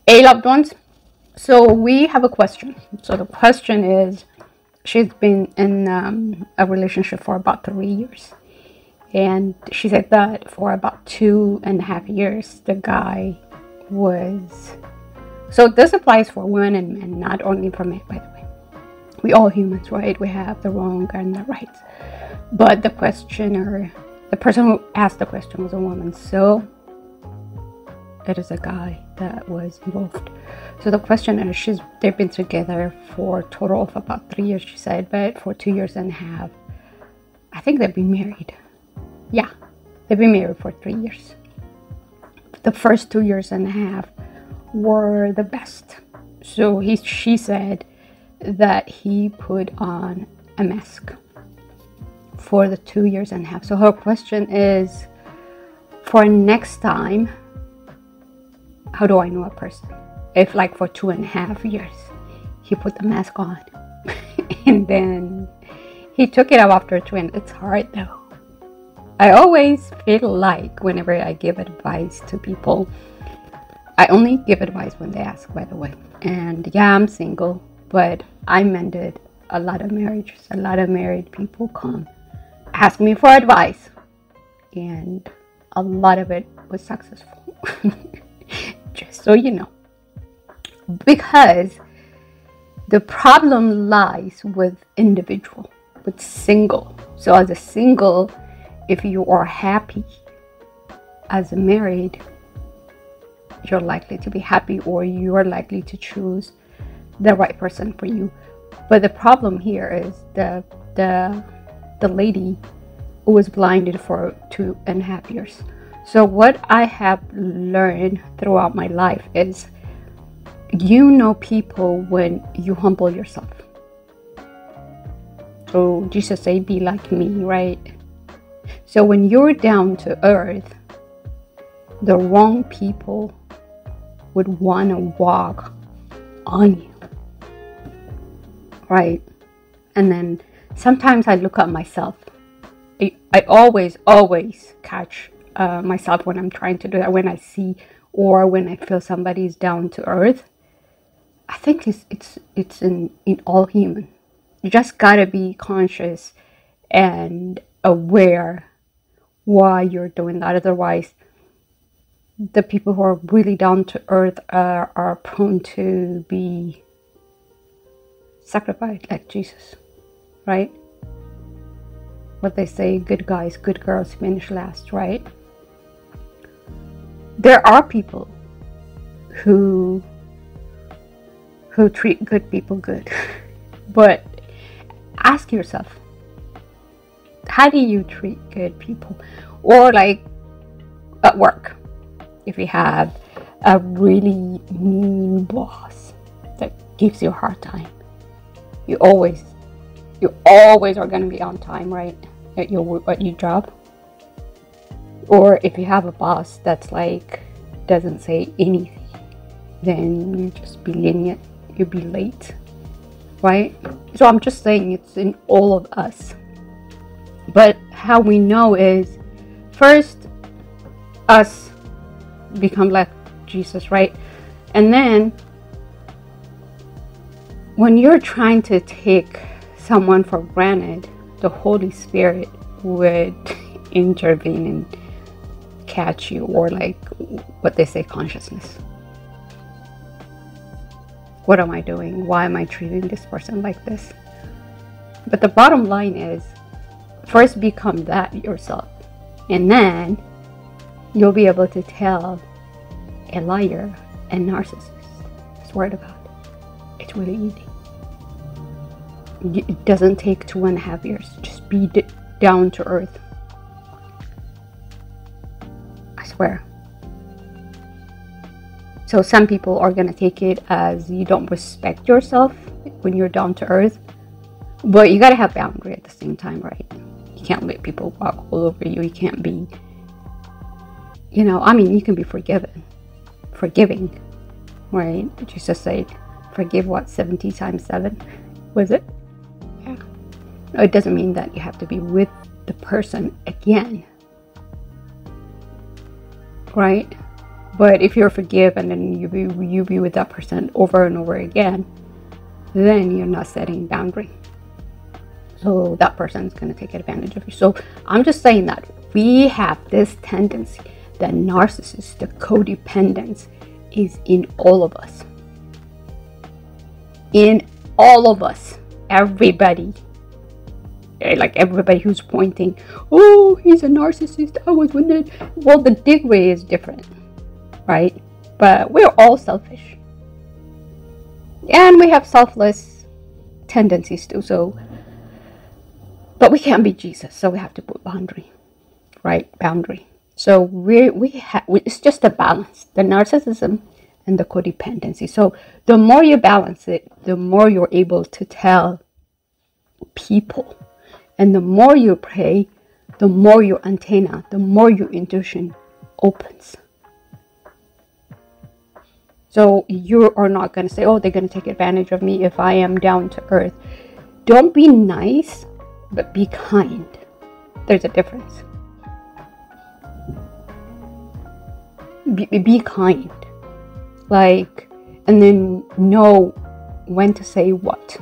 Hey, loved ones. So we have a question. So the question is, she's been in a relationship for about 3 years. And she said that for about 2.5 years, the guy was... So this applies for women and men, not only for men, by the way. We all humans, right? We have the wrong and the right. But the questioner, the person who asked the question was a woman. So it is a guy that was involved. So the question is, they've been together for a total of about 3 years, she said, but for 2.5 years, I think they've been married. Yeah, they've been married for 3 years. The first 2.5 years were the best. So she said that he put on a mask for the 2.5 years. So her question is, for next time, how do I know a person? If like for 2.5 years, he put the mask on and then he took it off after 2, and it's hard though. I always feel like whenever I give advice to people, I only give advice when they ask, by the way. And yeah, I'm single, but I mended a lot of marriages. A lot of married people come ask me for advice, and a lot of it was successful. Just so you know. Because the problem lies with individual, with single. So as a single, if you are happy, as a married, you're likely to be happy, or you're likely to choose the right person for you. But the problem here is the lady who was blinded for 2.5 years. So what I have learned throughout my life is, you know people when you humble yourself. So Jesus said, be like me, right? So when you're down to earth, the wrong people would want to walk on you, right? And then sometimes I look at myself. I always catch myself when I'm trying to do that, when I see or when I feel somebody's down to earth. I think it's in all human. You just gotta be conscious and aware why you're doing that. Otherwise, the people who are really down to earth are prone to be sacrificed like Jesus, right? What they say, good guys, good girls finish last, right? There are people who treat good people good. But ask yourself, how do you treat good people? Or like at work, if you have a really mean boss that gives you a hard time, you always are going to be on time, right? At your job. Or if you have a boss that's like doesn't say anything, then you just be lenient, you'll be late, right? So I'm just saying, it's in all of us. But how we know is, first us become like Jesus, right? And then when you're trying to take someone for granted, the Holy Spirit would intervene and catch you, or like what they say, consciousness. What am I doing? Why am I treating this person like this? But the bottom line is, first become that yourself, and then you'll be able to tell a liar and narcissist. I swear to God, it's really easy. It doesn't take 2.5 years. Just be down to earth. I swear. So some people are going to take it as you don't respect yourself when you're down to earth. But you got to have boundary at the same time, right? You can't let people walk all over you. You can't be, you can be forgiving, right? Jesus said, forgive 70 times 7. Was it? Yeah. No, it doesn't mean that you have to be with the person again, right? But if you're forgiven and you be with that person over and over again, then you're not setting boundary. So that person's going to take advantage of you. So I'm just saying that we have this tendency, the narcissist, the codependence is in all of us. In all of us. Everybody. Like everybody who's pointing, oh, he's a narcissist, I was with it. Well, the degree is different, right? But we're all selfish. And we have selfless tendencies too. So, but we can't be Jesus, so we have to put boundary, right? Boundary. So it's just a balance, the narcissism and the codependency. So the more you balance it, the more you're able to tell people. And the more you pray, the more your antenna, the more your intuition opens. So you are not going to say, oh, they're going to take advantage of me if I am down to earth. Don't be nice, but be kind. There's a difference. Be kind. Like, and then know when to say what.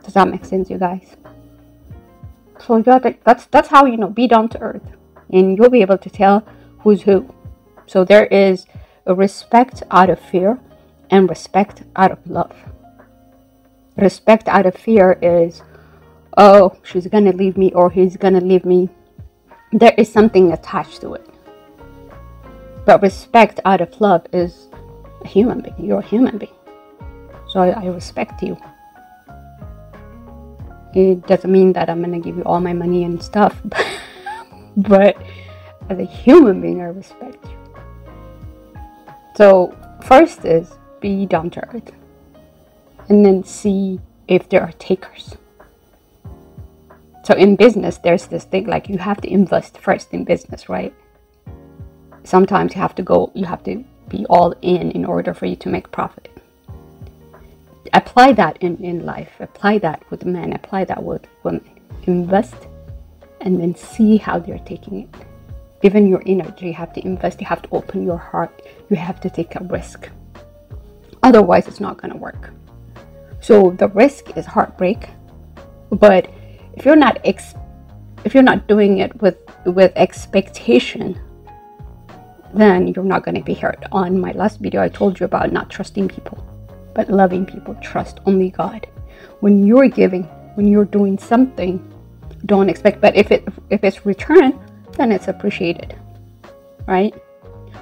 Does that make sense, you guys? So you got that's how, be down to earth, and you'll be able to tell who's who. So there is a respect out of fear and respect out of love. Respect out of fear is, oh, she's gonna leave me or he's gonna leave me. There is something attached to it. But respect out of love is a human being. You're a human being. So I respect you. It doesn't mean that I'm going to give you all my money and stuff. But as a human being, I respect you. So first is be down to earth. And then see if there are takers. So in business, there's this thing like you have to invest first in business, right? Sometimes you have to be all in order for you to make profit. Apply that in life. Apply that with men. Apply that with women. Invest and then see how they're taking it. Even your energy, you have to invest. You have to open your heart. You have to take a risk. Otherwise, it's not going to work. So the risk is heartbreak. But if you're not doing it with expectation, then you're not going to be hurt. On my last video, I told you about not trusting people, but loving people. Trust only God. When you're giving, when you're doing something, don't expect. But if it's returned, then it's appreciated, right?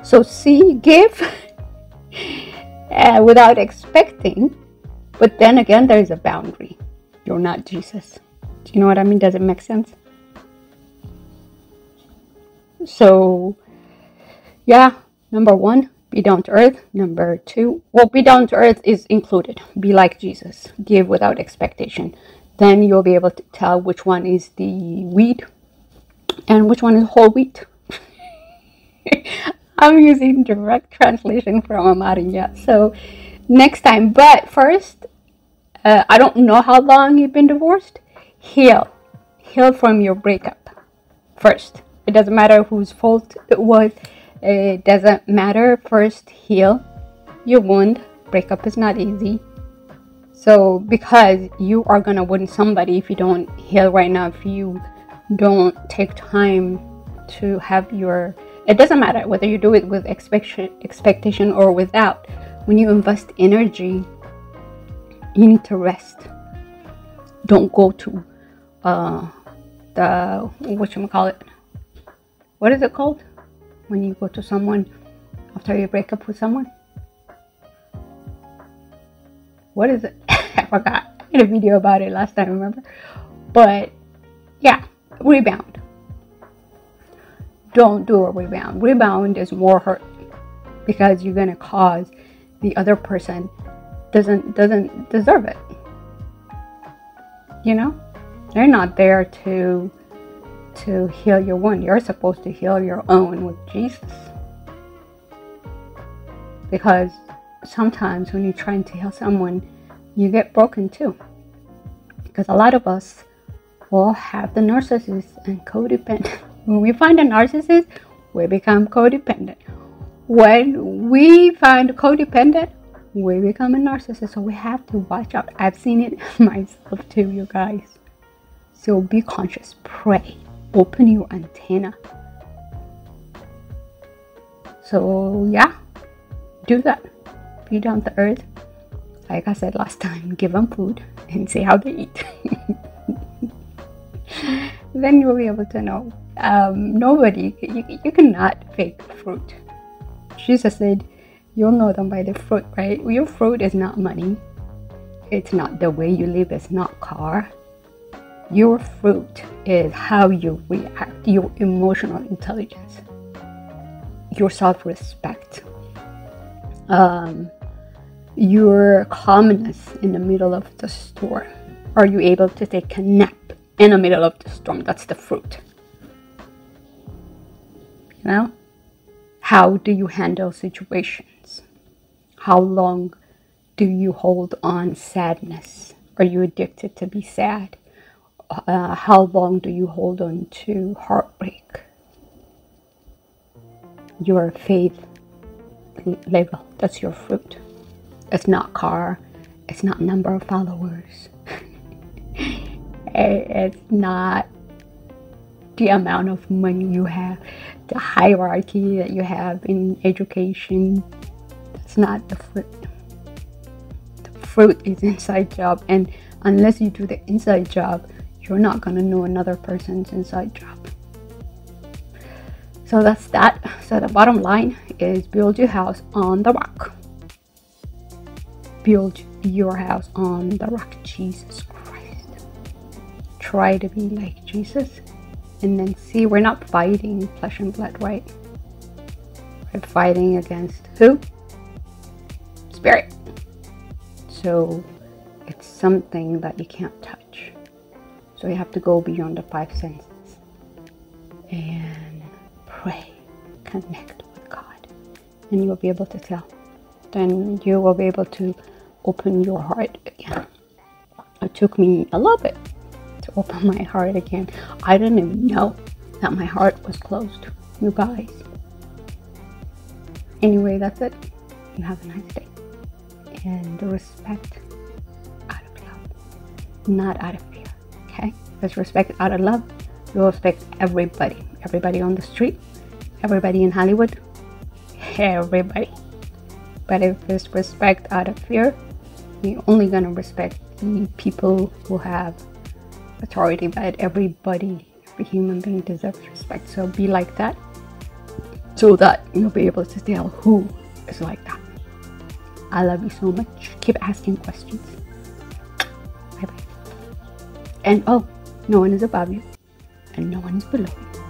So give without expecting. But then again, there's a boundary. You're not Jesus. Do you know what I mean? Does it make sense? So, yeah, number one, be down to earth. Number two, well, be down to earth is included. Be like Jesus. Give without expectation. Then you'll be able to tell which one is the wheat and which one is whole wheat. I'm using direct translation from Amariya. So, next time. But first, I don't know how long you've been divorced. Heal from your breakup first. It doesn't matter whose fault it was. It doesn't matter. First, heal your wound. Breakup is not easy. So because you are gonna win somebody if you don't heal right now, if you don't take time to have it doesn't matter whether you do it with expectation or without. When you invest energy, you need to rest. Don't go to whatchamacallit. What is it called? When you go to someone after you break up with someone? What is it? I forgot. I made a video about it last time, remember? But yeah, rebound. Don't do a rebound. Rebound is more hurt because you're gonna cause the other person doesn't deserve it. You know, they're not there to heal your wound. You're supposed to heal your own with Jesus. Because sometimes when you're trying to heal someone, you get broken too. Because a lot of us all have the narcissist and codependent When we find a narcissist, we become codependent. When we find codependent, we become a narcissist. So we have to watch out. I've seen it myself too, you guys. So be conscious, pray, open your antenna. So yeah, do that. Be down to earth. Like I said last time, give them food and see how they eat. Then you'll be able to know. You cannot fake fruit. Jesus said, you'll know them by the fruit, right? Your fruit is not money. It's not the way you live. It's not car. Your fruit is how you react, your emotional intelligence, your self-respect, your calmness in the middle of the storm. Are you able to take a nap in the middle of the storm? That's the fruit. You know? How do you handle situations? How long do you hold on sadness? Are you addicted to be sad? How long do you hold on to heartbreak? Your faith level, that's your fruit. It's not car. It's not number of followers. It's not the amount of money you have, the hierarchy that you have in education. That's not the fruit. The fruit is inside job, and unless you do the inside job, you're not going to know another person's inside job. So that's that. So the bottom line is build your house on the rock. Build your house on the rock, Jesus Christ. Try to be like Jesus. And then see, we're not fighting flesh and blood, right? We're fighting against who? Spirit. So it's something that you can't touch. So you have to go beyond the five senses and pray, connect with God, and you will be able to tell. Then you will be able to open your heart again. It took me a little bit to open my heart again. I didn't even know that my heart was closed, you guys. Anyway, that's it. You have a nice day. And respect out of love, not out of fear. Okay? Because respect out of love, you'll respect everybody. Everybody on the street, everybody in Hollywood, everybody. But if it's respect out of fear, you're only going to respect the people who have authority. But everybody, every human being deserves respect. So be like that, so that you'll be able to tell who is like that. I love you so much. Keep asking questions. Bye bye. And oh, no one is above you and no one is below you.